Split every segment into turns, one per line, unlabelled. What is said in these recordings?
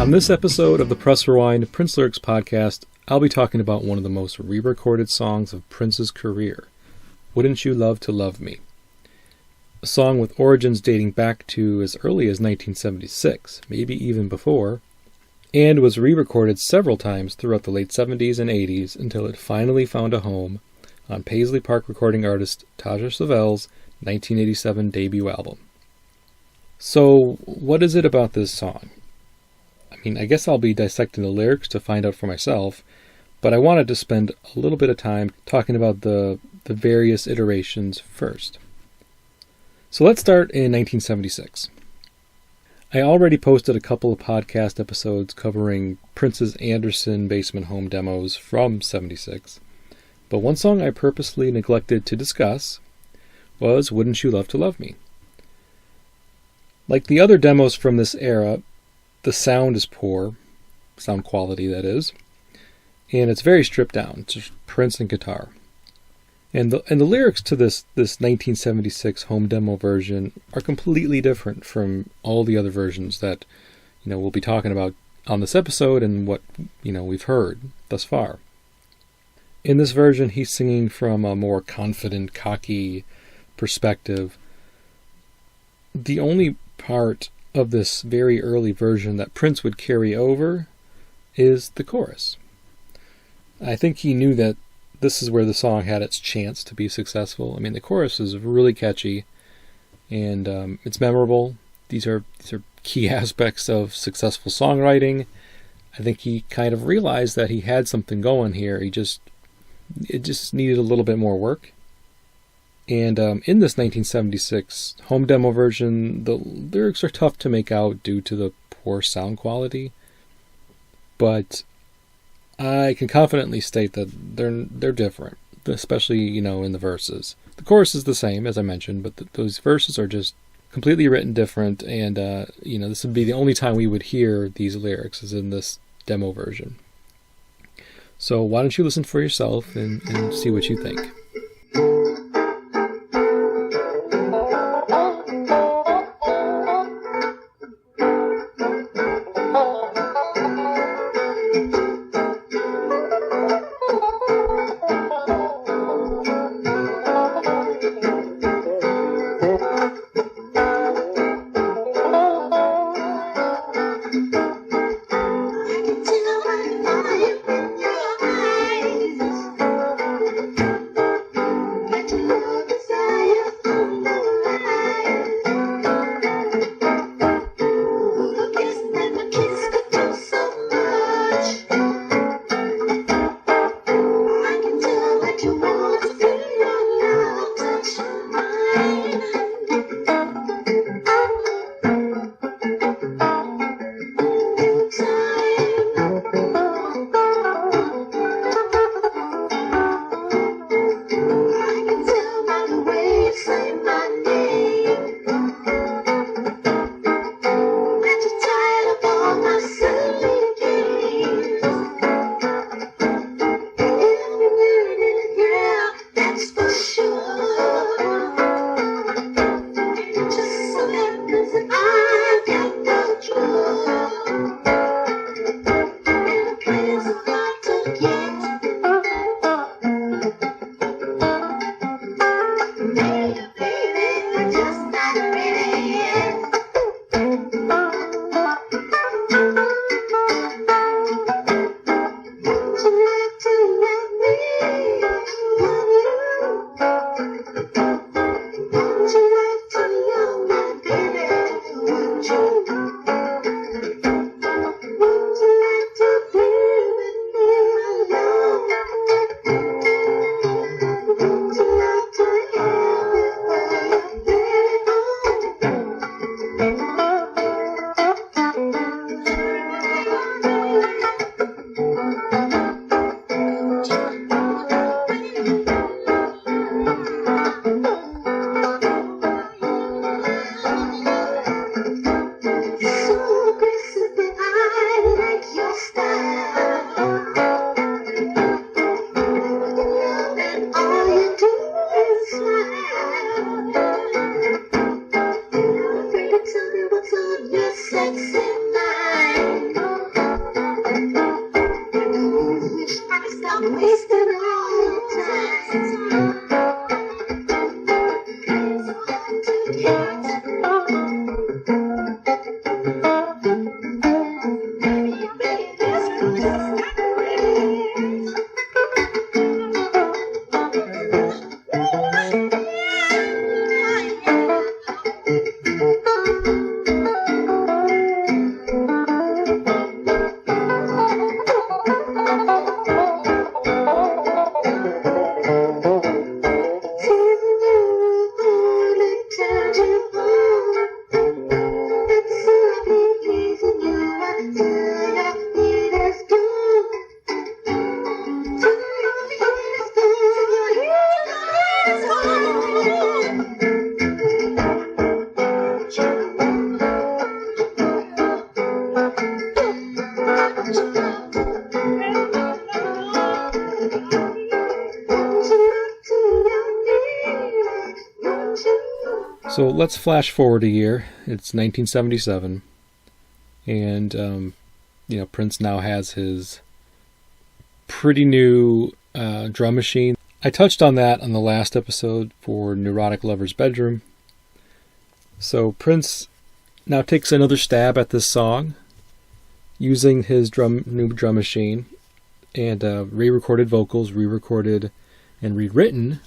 On this episode of the Press Rewind Prince Lyrics podcast, I'll be talking about one of the most re-recorded songs of Prince's career, Wouldn't You Love to Love Me? A song with origins dating back to as early as 1976, maybe even before, and was re-recorded several times throughout the late 70s and 80s until it finally found a home on Paisley Park recording artist Taja Savell's 1987 debut album. So, what is it about this song? I guess I'll be dissecting the lyrics to find out for myself, but I wanted to spend a little bit of time talking about the various iterations first. So let's start in 1976. I already posted a couple of podcast episodes covering Prince's Anderson Basement Home demos from '76, but one song I purposely neglected to discuss was Wouldn't You Love to Love Me? Like the other demos from this era, the sound is poor, sound quality that is, and it's very stripped down. It's just Prince and guitar. And the lyrics to this 1976 home demo version are completely different from all the other versions that we'll be talking about on this episode and what we've heard thus far. In this version, he's singing from a more confident, cocky perspective. The only part of this very early version that Prince would carry over is the chorus. I think he knew that this is where the song had its chance to be successful. The chorus is really catchy, and it's memorable. These are key aspects of successful songwriting. I think he kind of realized that he had something going here. It just needed a little bit more work. And in this 1976 home demo version, the lyrics are tough to make out due to the poor sound quality. But I can confidently state that they're different, especially, in the verses. The chorus is the same, as I mentioned, but those verses are just completely written different, and, this would be the only time we would hear these lyrics is in this demo version. So why don't you listen for yourself and see what you think.
Tell me what's on your sexy mind.
So let's flash forward a year. It's 1977, and Prince now has his pretty new drum machine. I touched on that on the last episode for Neurotic Lover's Bedroom. So Prince now takes another stab at this song using his new drum machine and re-recorded vocals, re-recorded and rewritten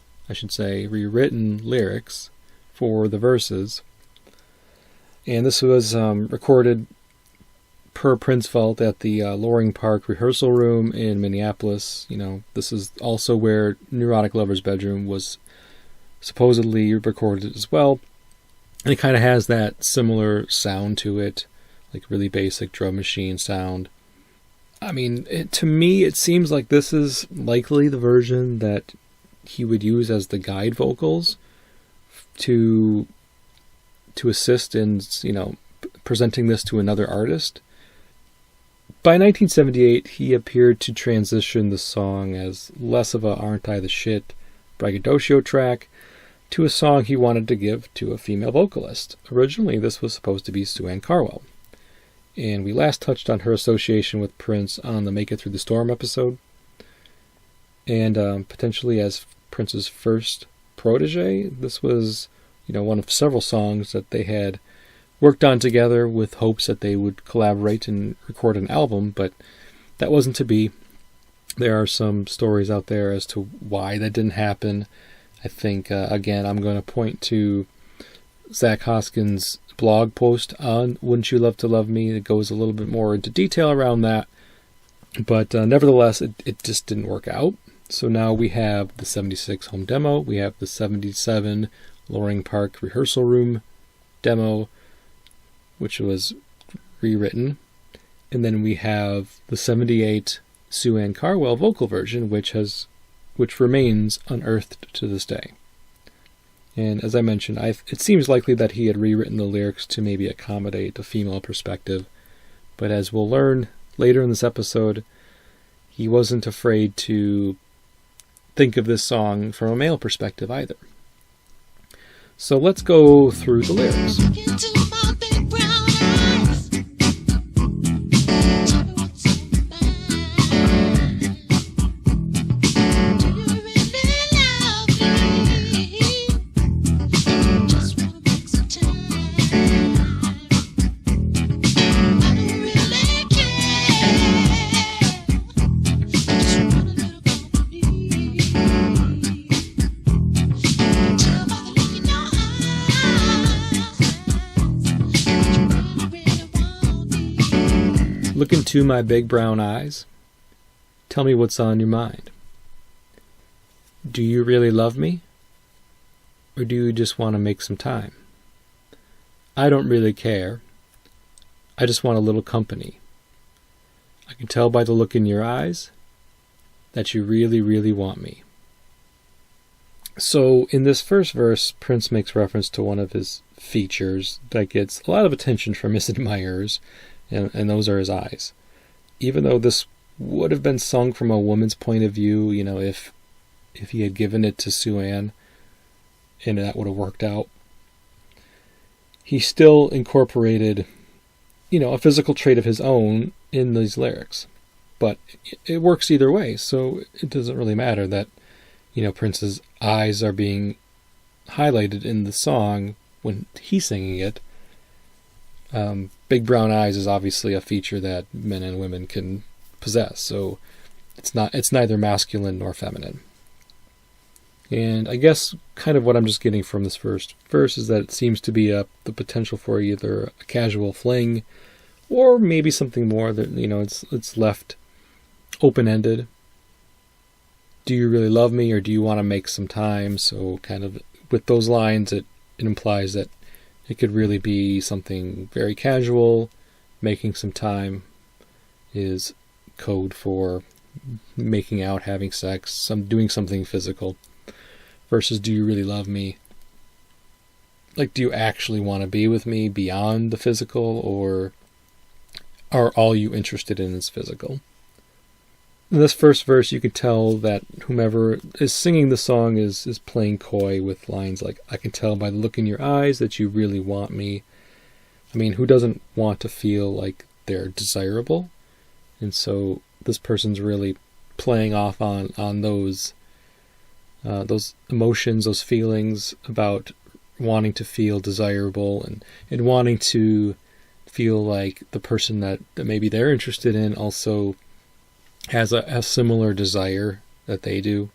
lyrics for the verses. And this was recorded per Prince Vault at the Loring Park rehearsal room in Minneapolis. This is also where Neurotic Lover's Bedroom was supposedly recorded as well. And it kind of has that similar sound to it, like really basic drum machine sound. I mean, to me, it seems like this is likely the version that he would use as the guide vocals to assist in, presenting this to another artist. By 1978, he appeared to transition the song as less of a "Aren't I the Shit" braggadocio track to a song he wanted to give to a female vocalist. Originally, this was supposed to be Sue Ann Carwell, and we last touched on her association with Prince on the Make It Through the Storm episode, and potentially as Prince's first protege. This was, one of several songs that they had worked on together with hopes that they would collaborate and record an album, but that wasn't to be. There are some stories out there as to why that didn't happen. I think, again, I'm going to point to Zach Hoskins' blog post on Wouldn't You Love to Love Me. It goes a little bit more into detail around that. But nevertheless, it just didn't work out. So now we have the 76 home demo. We have the 77 Loring Park rehearsal room demo, which was rewritten. And then we have the 78 Sue Ann Carwell vocal version, which remains unearthed to this day. And as I mentioned, it seems likely that he had rewritten the lyrics to maybe accommodate a female perspective. But as we'll learn later in this episode, he wasn't afraid to think of this song from a male perspective either. So let's go through the lyrics. Look into my big brown eyes. Tell me what's on your mind. Do you really love me? Or do you just want to make some time? I don't really care. I just want a little company. I can tell by the look in your eyes that you really, really want me. So in this first verse, Prince makes reference to one of his features that gets a lot of attention from his admirers, and those are his eyes. Even though this would have been sung from a woman's point of view, if he had given it to Sue Ann, and that would have worked out, he still incorporated, a physical trait of his own in these lyrics. But it works either way, so it doesn't really matter that, Prince's eyes are being highlighted in the song when he's singing it. Big brown eyes is obviously a feature that men and women can possess, so it's neither masculine nor feminine. And I guess kind of what I'm just getting from this first verse is that it seems to be the potential for either a casual fling or maybe something more that, it's left open-ended. Do you really love me, or do you want to make some time? So kind of with those lines, it implies that it could really be something very casual. Making some time is code for making out, having sex, doing something physical. Versus, do you really love me? Like, do you actually want to be with me beyond the physical, or are all you interested in is physical? in this first verse, you could tell that whomever is singing the song is playing coy with lines like, I can tell by the look in your eyes that you really want me. I mean, who doesn't want to feel like they're desirable? And so this person's really playing off on those emotions, those feelings about wanting to feel desirable and wanting to feel like the person that maybe they're interested in also has a similar desire that they do.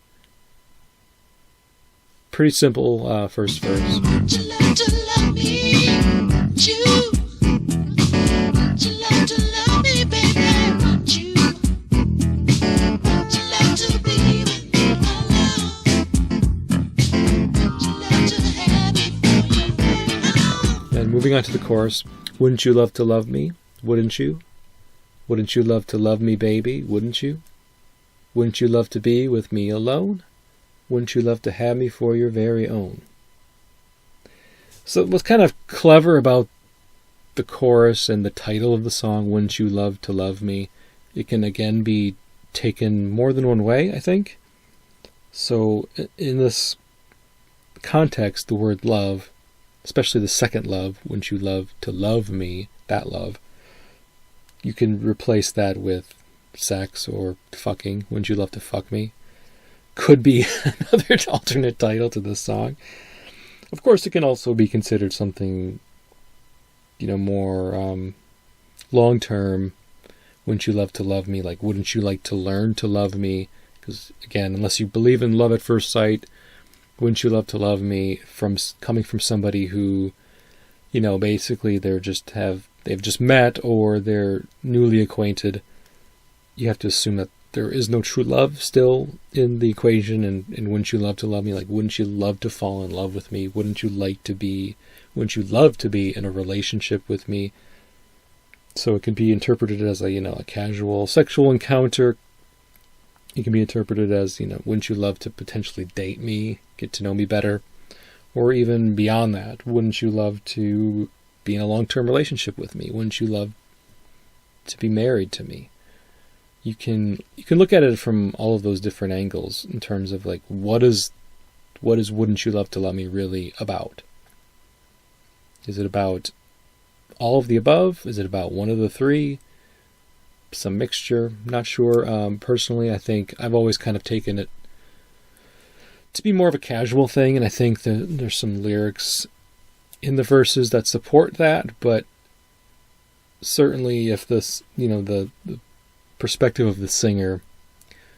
Pretty simple first verse. And moving on to the chorus. Wouldn't you love to love me? Wouldn't you? Wouldn't you love to love me, baby? Wouldn't you? Wouldn't you love to be with me alone? Wouldn't you love to have me for your very own? So what's kind of clever about the chorus and the title of the song, Wouldn't You Love to Love Me, it can again be taken more than one way, I think. So in this context, the word love, especially the second love, wouldn't you love to love me, that love, you can replace that with sex or fucking. Wouldn't you love to fuck me? Could be another alternate title to this song. Of course, it can also be considered something, more long-term. Wouldn't you love to love me? Like, wouldn't you like to learn to love me? Because, again, unless you believe in love at first sight, wouldn't you love to love me coming from somebody who, basically they've just met or they're newly acquainted. You have to assume that there is no true love still in the equation, and wouldn't you love to love me? Like, wouldn't you love to fall in love with me? Wouldn't you love to be in a relationship with me? So it can be interpreted as a casual sexual encounter. It can be interpreted as, wouldn't you love to potentially date me, get to know me better? Or even beyond that, wouldn't you love to be in a long-term relationship with me? Wouldn't you love to be married to me? You can look at it from all of those different angles in terms of like, what is wouldn't you love to love me really about? Is it about all of the above? Is it about one of the three? Some mixture? Not sure. Personally, I think I've always kind of taken it to be more of a casual thing, and I think that there's some lyrics in the verses that support that, but certainly if this, the perspective of the singer,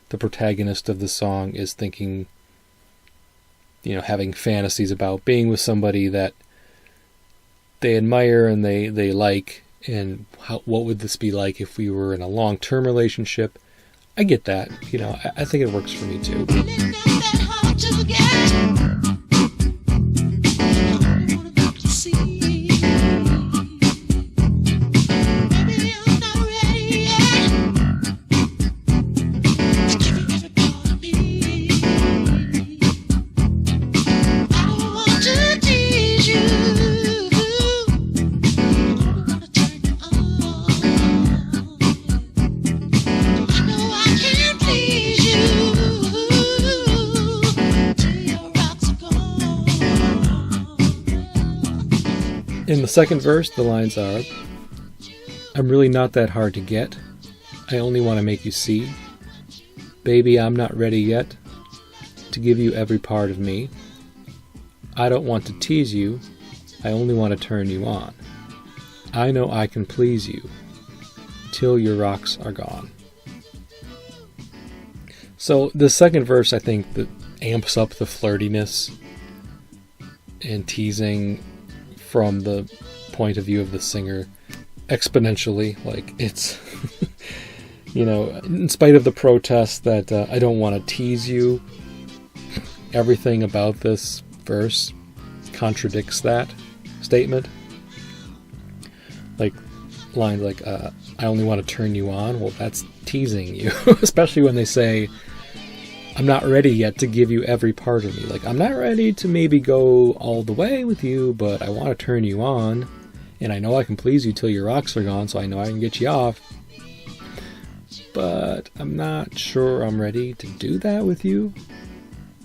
the protagonist of the song, is thinking, having fantasies about being with somebody that they admire and they like, and what would this be like if we were in a long-term relationship? I get that. I think it works for me too. In the second verse, the lines are, I'm really not that hard to get. I only want to make you see. Baby, I'm not ready yet to give you every part of me. I don't want to tease you. I only want to turn you on. I know I can please you till your rocks are gone. So the second verse, I think, that amps up the flirtiness and teasing from the point of view of the singer exponentially. Like, it's in spite of the protest that I don't want to tease you, everything about this verse contradicts that statement. Like lines like I only want to turn you on. Well, that's teasing you. Especially when they say, I'm not ready yet to give you every part of me. Like, I'm not ready to maybe go all the way with you, but I want to turn you on, and I know I can please you till your rocks are gone, so I know I can get you off. but I'm not sure I'm ready to do that with you.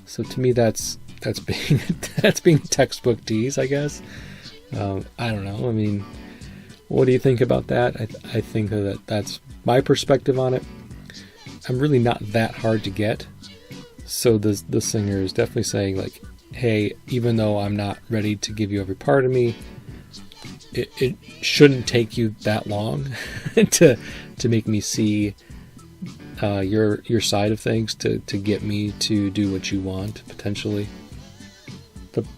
So to me, that's being that's being textbook tease, I guess. I don't know. I mean, what do you think about that? I think that's my perspective on it. I'm really not that hard to get. So the singer is definitely saying, like, hey, even though I'm not ready to give you every part of me, it shouldn't take you that long to make me see your side of things, to get me to do what you want, potentially.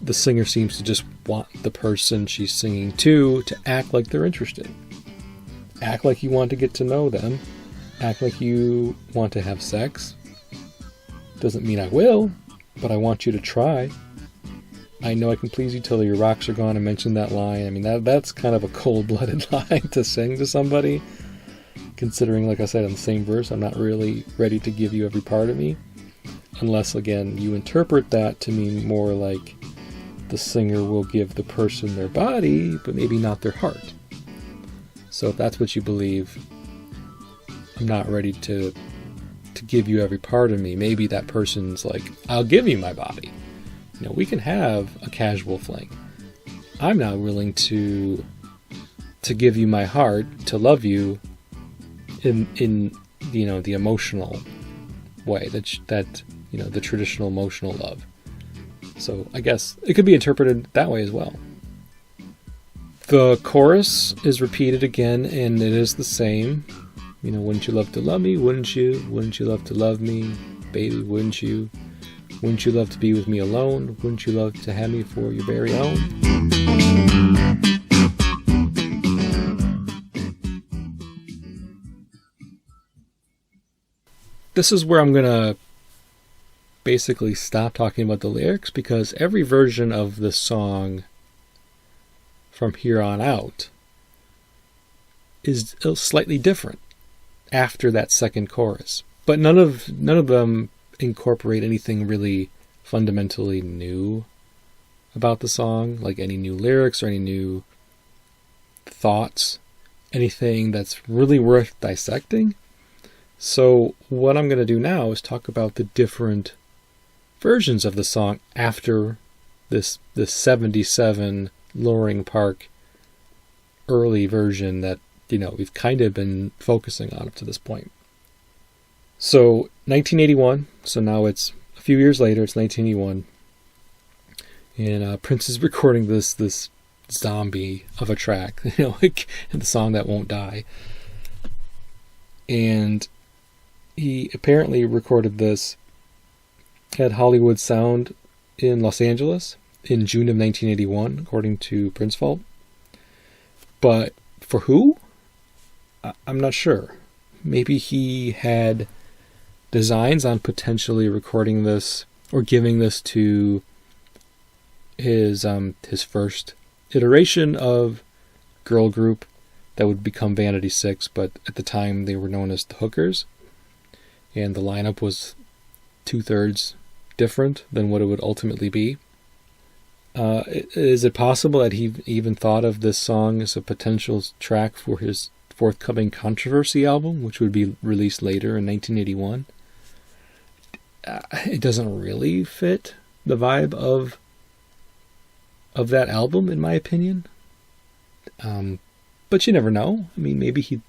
The singer seems to just want the person she's singing to act like they're interested. Act like you want to get to know them. Act like you want to have sex. Doesn't mean I will, but I want you to try. I know I can please you till your rocks are gone. I mentioned that line. I mean, that's kind of a cold-blooded line to sing to somebody, considering, like I said, in the same verse, I'm not really ready to give you every part of me. Unless, again, you interpret that to mean more like the singer will give the person their body, but maybe not their heart. So if that's what you believe, I'm not ready to give you every part of me. Maybe that person's like, I'll give you my body. You know, we can have a casual fling. I'm not willing to give you my heart, to love you in you know, the emotional way, that you know, the traditional emotional love. So I guess it could be interpreted that way as well. The chorus is repeated again, and it is the same. You know, wouldn't you love to love me? Wouldn't you? Wouldn't you love to love me? Baby, wouldn't you? Wouldn't you love to be with me alone? Wouldn't you love to have me for your very own? This is where I'm going to basically stop talking about the lyrics, because every version of the song from here on out is slightly different after that second chorus. But none of them incorporate anything really fundamentally new about the song, like any new lyrics or any new thoughts, anything that's really worth dissecting. So what I'm going to do now is talk about the different versions of the song after this 77 Loring Park early version that, you know, we've kind of been focusing on up to this point. So 1981, so now it's a few years later, it's 1981, and Prince is recording this zombie of a track, you know, like the song that won't die. And he apparently recorded this at Hollywood Sound in Los Angeles in June of 1981, according to Prince Vault. But for who? I'm not sure. Maybe he had designs on potentially recording this or giving this to his first iteration of girl group that would become Vanity Six, but at the time they were known as the Hookers, and the lineup was 2/3 different than what it would ultimately be. Is it possible that he even thought of this song as a potential track for his forthcoming Controversy album, which would be released later in 1981? It doesn't really fit the vibe of that album, in my opinion. But you never know. I mean, maybe he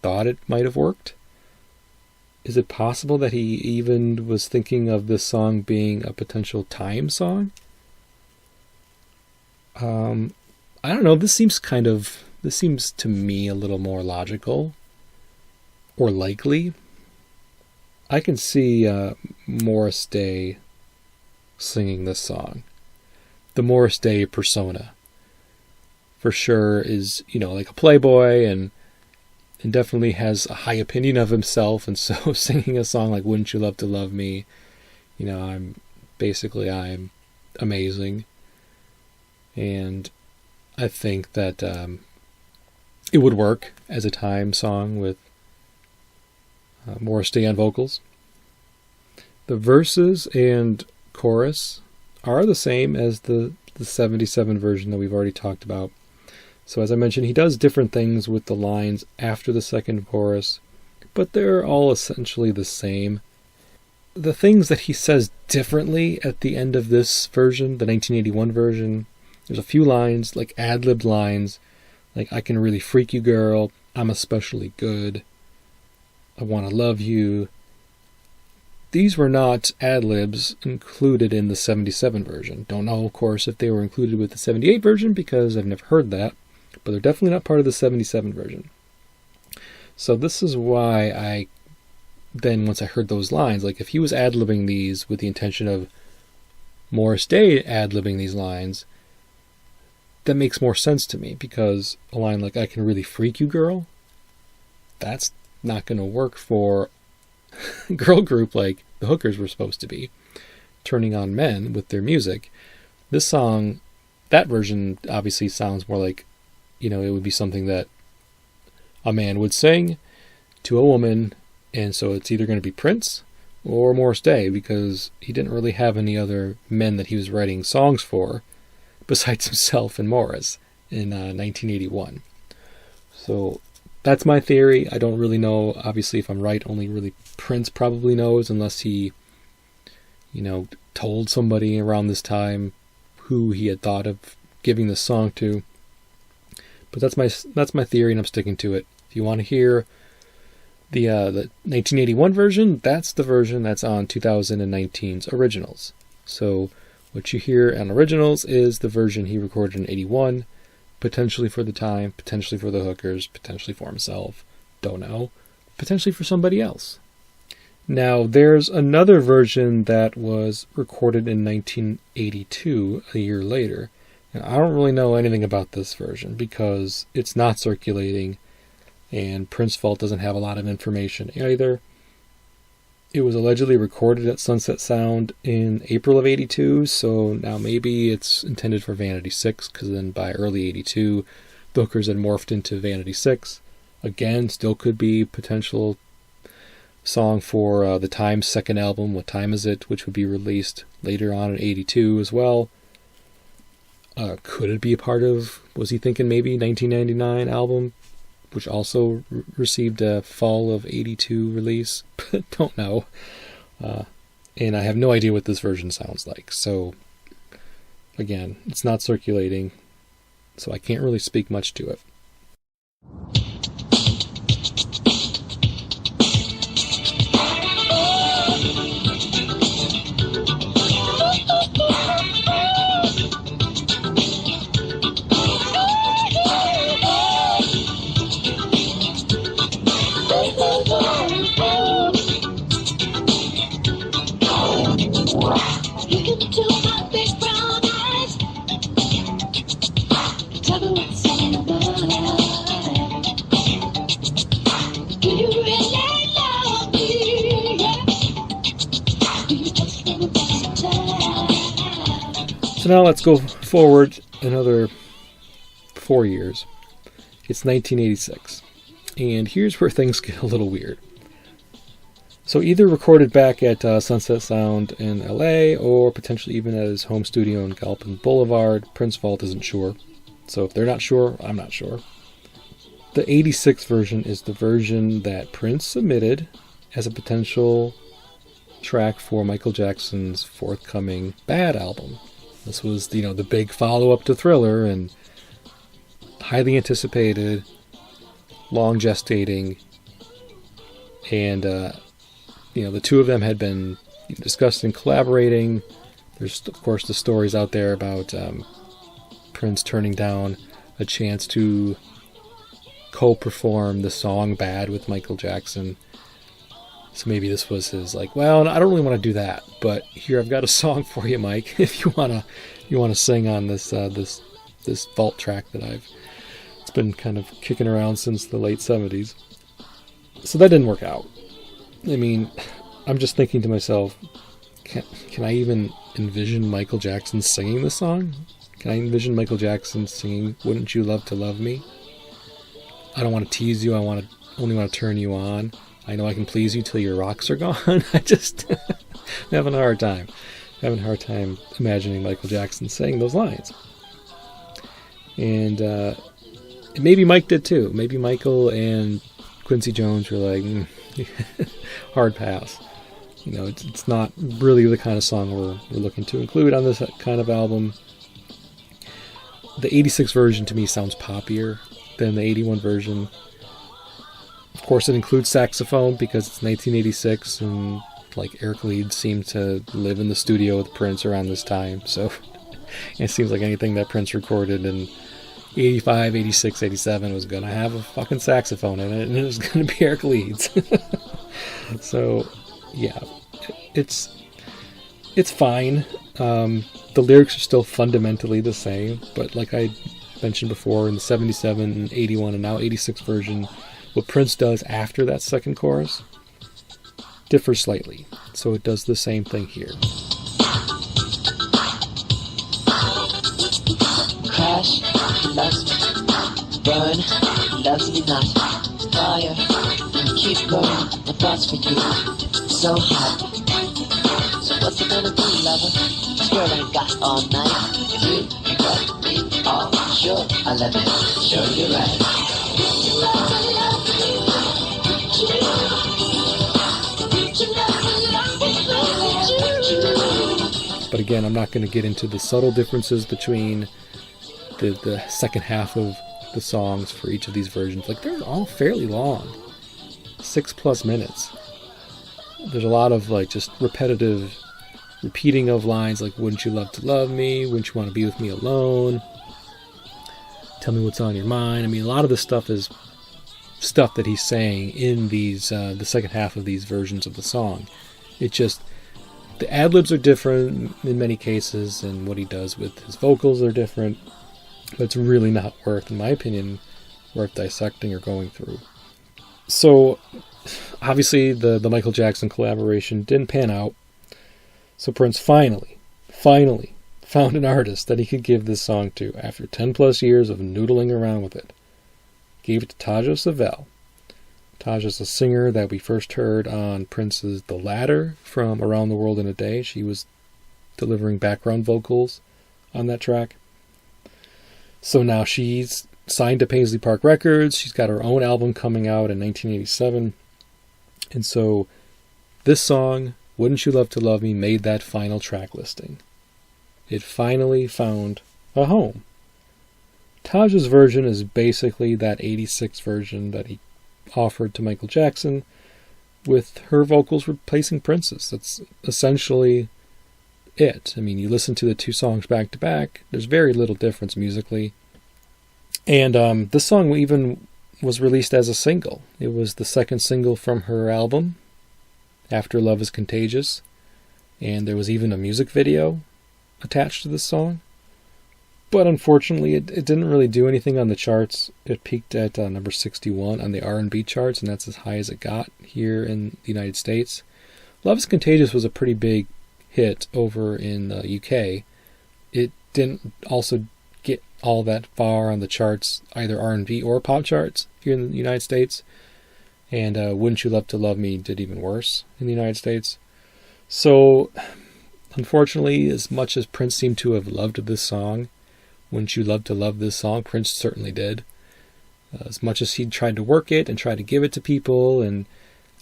thought it might have worked. Is it possible that he even was thinking of this song being a potential Time song? I don't know. This seems to me a little more logical or likely. I can see Morris Day singing this song. The Morris Day persona, for sure, is, you know, like a playboy and definitely has a high opinion of himself, and so singing a song like "Wouldn't You Love to Love Me," you know, I'm amazing, and I think that it would work as a Time song with Morris Day on vocals. The verses and chorus are the same as the 77 version that we've already talked about. So as I mentioned, he does different things with the lines after the second chorus, but they're all essentially the same. The things that he says differently at the end of this version, the 1981 version, there's a few lines, like ad-libbed lines, like, I can really freak you, girl, I'm especially good, I want to love you. These were not ad-libs included in the 77 version. Don't know, of course, if they were included with the 78 version, because I've never heard that, but they're definitely not part of the 77 version. So this is why I then, once I heard those lines, like, if he was ad-libbing these with the intention of Morris Day ad-libbing these lines, that makes more sense to me, because a line like, I can really freak you, girl, that's not going to work for a girl group like the Hookers were supposed to be, turning on men with their music. This song, that version obviously sounds more like, it would be something that a man would sing to a woman, and so it's either going to be Prince or Morris Day, because he didn't really have any other men that he was writing songs for besides himself and Morris in 1981. So that's my theory. I don't really know, obviously, if I'm right. Only really Prince probably knows, unless he, told somebody around this time who he had thought of giving this song to. But that's my theory, and I'm sticking to it. If you want to hear the 1981 version, that's the version that's on 2019's Originals. So what you hear on Originals is the version he recorded in 81, potentially for the time, potentially for the Hookers, potentially for himself, don't know, potentially for somebody else. Now, there's another version that was recorded in 1982, a year later. Now, I don't really know anything about this version because it's not circulating, and Prince Vault doesn't have a lot of information either. It was allegedly recorded at Sunset Sound in April of 82, so now maybe it's intended for Vanity 6, because then by early 82, the Hookers had morphed into Vanity 6. Again, still could be potential song for the Time's second album, What Time Is It?, which would be released later on in 82 as well. Could it be a part of, was he thinking maybe 1999 album, which also received a fall of 82 release? Don't know. And I have no idea what this version sounds like. So, again, it's not circulating, so I can't really speak much to it. So now let's go forward another 4 years. It's 1986. And here's where things get a little weird. So either recorded back at Sunset Sound in LA, or potentially even at his home studio in Galpin Boulevard. Prince Vault isn't sure. So if they're not sure, I'm not sure. The 86 version is the version that Prince submitted as a potential track for Michael Jackson's forthcoming Bad album. This was, the big follow-up to Thriller, and highly anticipated, long gestating, and, the two of them had been discussing collaborating. There's, of course, the stories out there about Prince turning down a chance to co-perform the song Bad with Michael Jackson. So maybe this was his, well, I don't really want to do that, but here, I've got a song for you, Mike, if you wanna sing on this Vault track that it's been kind of kicking around since the late 70s. So that didn't work out. I mean, I'm just thinking to myself, can I even envision Michael Jackson singing this song? Can I envision Michael Jackson singing "Wouldn't You Love to Love Me"? I don't want to tease you, I only want to turn you on. I know I can please you till your rocks are gone. I just I'm having a hard time imagining Michael Jackson saying those lines. And maybe Mike did too. Maybe Michael and Quincy Jones were like, Hard pass. It's not really the kind of song we're looking to include on this kind of album. The 86 version to me sounds poppier than the 81 version. Of course, it includes saxophone because it's 1986, and Eric Leeds seemed to live in the studio with Prince around this time, so it seems like anything that Prince recorded in 85, 86, 87 was going to have a fucking saxophone in it, and it was going to be Eric Leeds. So, yeah, it's fine. The lyrics are still fundamentally the same, but like I mentioned before, in the 77 and 81 and now 86 version, what Prince does after that second chorus differs slightly. So it does the same thing here.
Crash, lust, burn, loves me not, fire, and keep burning, the thoughts for you, so hot. So what's it gonna be, lover? Girl ain't got all night, you got me all sure, I love it, sure you're right.
But again, I'm not going to get into the subtle differences between the second half of the songs for each of these versions. They're all fairly long, 6+ minutes. There's a lot of just repetitive repeating of lines like, wouldn't you love to love me, wouldn't you want to be with me alone, tell me what's on your mind. I mean, a lot of this stuff is stuff that he's saying in these the second half of these versions of the song. It just, the ad-libs are different in many cases, and what he does with his vocals are different, but it's really not worth, in my opinion, worth dissecting or going through. So, obviously, the Michael Jackson collaboration didn't pan out, so Prince finally found an artist that he could give this song to after 10+ years of noodling around with it. Gave it to Taja Savell. Taja's a singer that we first heard on Prince's The Ladder from Around the World in a Day. She was delivering background vocals on that track. So now she's signed to Paisley Park Records. She's got her own album coming out in 1987. And so this song, Wouldn't You Love to Love Me, made that final track listing. It finally found a home. Taja's version is basically that 86 version that he offered to Michael Jackson, with her vocals replacing Prince's. That's essentially it. I mean, you listen to the two songs back to back, there's very little difference musically. And this song even was released as a single. It was the second single from her album, After Love is Contagious. And there was even a music video attached to this song. But unfortunately, it didn't really do anything on the charts. It peaked at number 61 on the R&B charts, and that's as high as it got here in the United States. Love is Contagious was a pretty big hit over in the UK. It didn't also get all that far on the charts, either R&B or pop charts here in the United States. And Wouldn't You Love to Love Me did even worse in the United States. So, unfortunately, as much as Prince seemed to have loved this song, Wouldn't You Love to Love This Song, Prince certainly did. As much as he tried to work it and try to give it to people and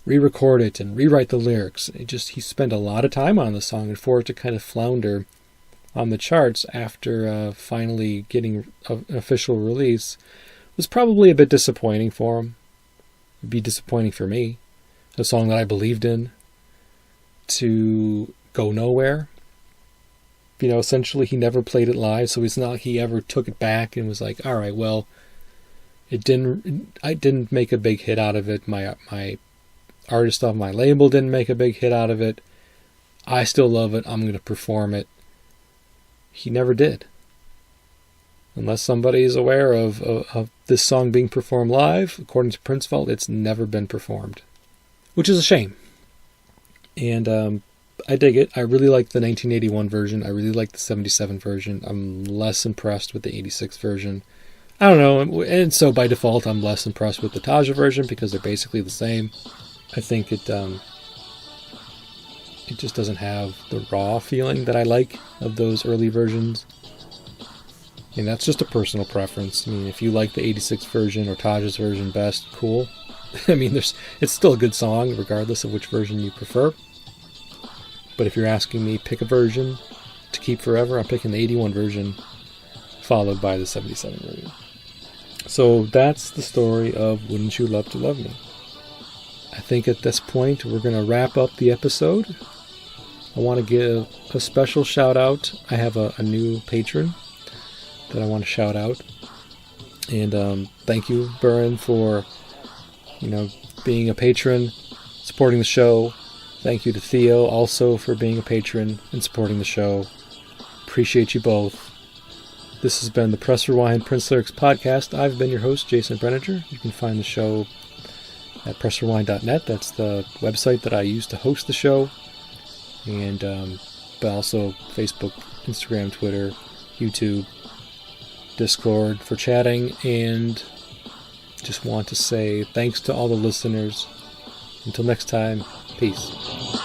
re-record it and rewrite the lyrics, he spent a lot of time on the song, and for it to kind of flounder on the charts after finally getting an official release was probably a bit disappointing for him. It'd be disappointing for me. A song that I believed in to go nowhere. Essentially he never played it live, so it's not like he ever took it back and was like, all right, well, I didn't make a big hit out of it. My artist off my label didn't make a big hit out of it. I still love it. I'm going to perform it. He never did. Unless somebody is aware of this song being performed live, according to Prince Vault, it's never been performed, which is a shame. And I dig it. I really like the 1981 version. I really like the 77 version. I'm less impressed with the 86 version. I don't know, and so by default I'm less impressed with the Taja version because they're basically the same. I think it just doesn't have the raw feeling that I like of those early versions. And that's just a personal preference. I mean, if you like the 86 version or Taja's version best, cool. I mean, it's still a good song, regardless of which version you prefer. But if you're asking me, pick a version to keep forever, I'm picking the 81 version, followed by the 77 version. So that's the story of Wouldn't You Love to Love Me? I think at this point we're going to wrap up the episode. I want to give a special shout out. I have a new patron that I want to shout out. And thank you, Buren, for being a patron, supporting the show. Thank you to Theo also for being a patron and supporting the show. Appreciate you both. This has been the Press Rewind Prince Lyrics podcast. I've been your host, Jason Brenninger. You can find the show at pressrewind.net. That's the website that I use to host the show. And but also Facebook, Instagram, Twitter, YouTube, Discord for chatting. And just want to say thanks to all the listeners. Until next time, peace.